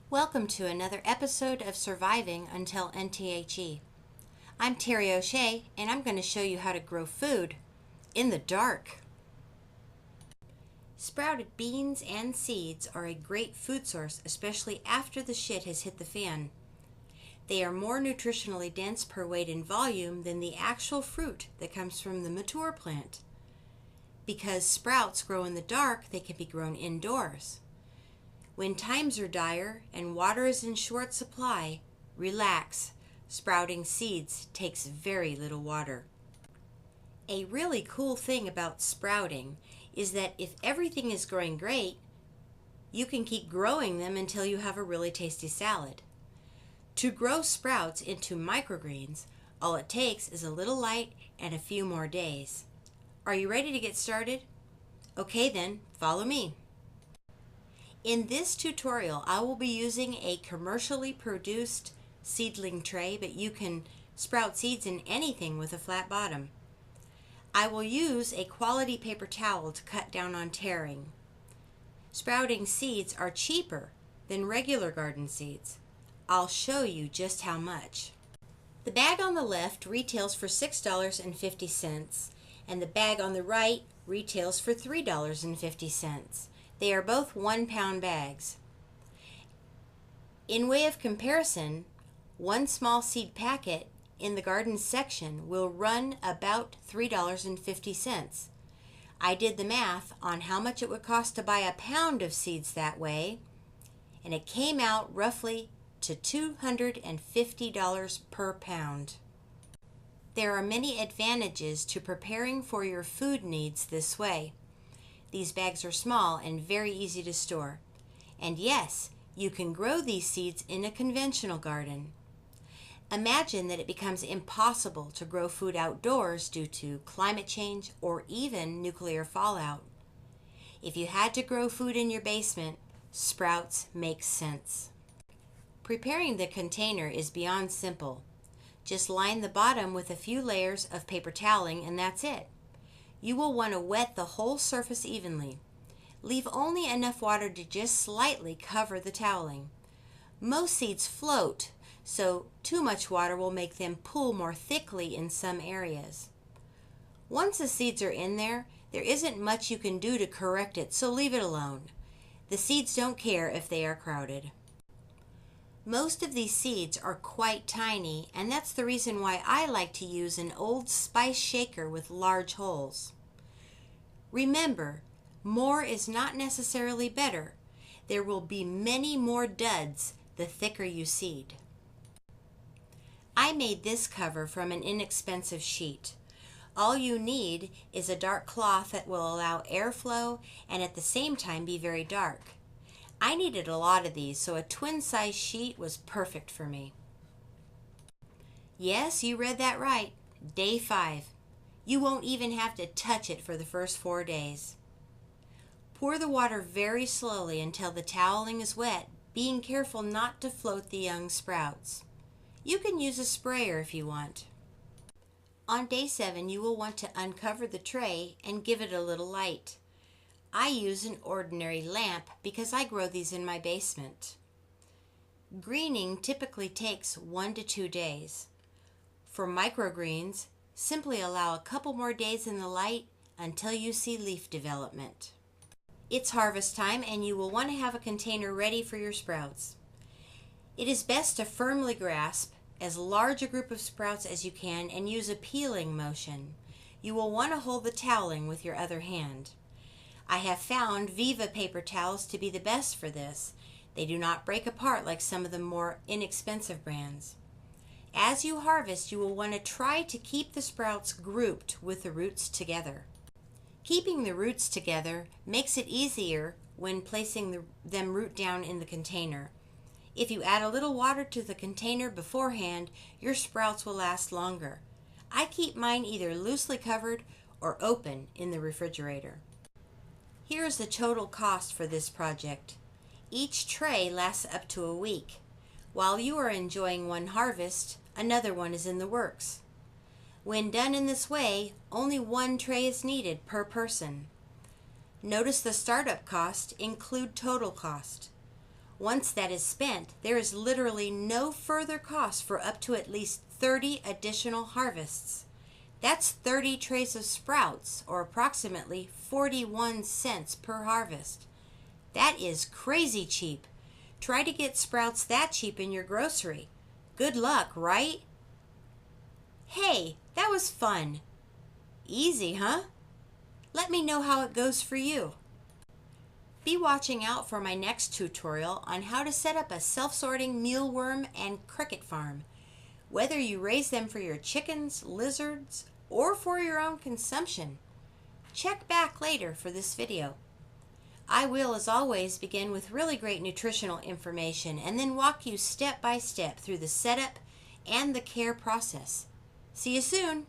Welcome to another episode of Surviving Until NTHE. I'm Terry O'Shea, and I'm going to show you how to grow food in the dark. Sprouted beans and seeds are a great food source, especially after the shit has hit the fan. They are more nutritionally dense per weight and volume than the actual fruit that comes from the mature plant. Because sprouts grow in the dark, they can be grown indoors. When times are dire and water is in short supply, relax. Sprouting seeds takes very little water. A really cool thing about sprouting is that if everything is growing great, you can keep growing them until you have a really tasty salad. To grow sprouts into microgreens, all it takes is a little light and a few more days. Are you ready to get started? Okay then, follow me. In this tutorial, I will be using a commercially produced seedling tray, but you can sprout seeds in anything with a flat bottom. I will use a quality paper towel to cut down on tearing. Sprouting seeds are cheaper than regular garden seeds. I'll show you just how much. The bag on the left retails for $6.50, and the bag on the right retails for $3.50. They are both 1-pound bags. In way of comparison, one small seed packet in the garden section will run about $3.50. I did the math on how much it would cost to buy a pound of seeds that way, and it came out roughly to $250 per pound. There are many advantages to preparing for your food needs this way. These bags are small and very easy to store. And yes, you can grow these seeds in a conventional garden. Imagine that it becomes impossible to grow food outdoors due to climate change or even nuclear fallout. If you had to grow food in your basement, sprouts make sense. Preparing the container is beyond simple. Just line the bottom with a few layers of paper toweling and that's it. You will want to wet the whole surface evenly. Leave only enough water to just slightly cover the toweling. Most seeds float, so too much water will make them pool more thickly in some areas. Once the seeds are in there, there isn't much you can do to correct it, so leave it alone. The seeds don't care if they are crowded. Most of these seeds are quite tiny, and that's the reason why I like to use an Old Spice shaker with large holes. Remember, more is not necessarily better. There will be many more duds the thicker you seed. I made this cover from an inexpensive sheet. All you need is a dark cloth that will allow airflow and at the same time be very dark. I needed a lot of these, so a twin-size sheet was perfect for me. Yes, you read that right. Day 5. You won't even have to touch it for the first 4 days. Pour the water very slowly until the toweling is wet, being careful not to float the young sprouts. You can use a sprayer if you want. On day 7, you will want to uncover the tray and give it a little light. I use an ordinary lamp because I grow these in my basement. Greening typically takes 1 to 2 days. For microgreens, simply allow a couple more days in the light until you see leaf development. It's harvest time and you will want to have a container ready for your sprouts. It is best to firmly grasp as large a group of sprouts as you can and use a peeling motion. You will want to hold the toweling with your other hand. I have found Viva paper towels to be the best for this. They do not break apart like some of the more inexpensive brands. As you harvest, you will want to try to keep the sprouts grouped with the roots together. Keeping the roots together makes it easier when placing them root down in the container. If you add a little water to the container beforehand, your sprouts will last longer. I keep mine either loosely covered or open in the refrigerator. Here is the total cost for this project. Each tray lasts up to a week. While you are enjoying one harvest, another one is in the works. When done in this way, only one tray is needed per person. Notice the startup cost include total cost. Once that is spent, there is literally no further cost for up to at least 30 additional harvests. That's 30 trays of sprouts, or approximately 41 cents per harvest. That is crazy cheap. Try to get sprouts that cheap in your grocery. Good luck, right? Hey, that was fun. Easy, huh? Let me know how it goes for you. Be watching out for my next tutorial on how to set up a self-sorting mealworm and cricket farm. Whether you raise them for your chickens, lizards, or for your own consumption. Check back later for this video. I will, as always, begin with really great nutritional information and then walk you step by step through the setup and the care process. See you soon!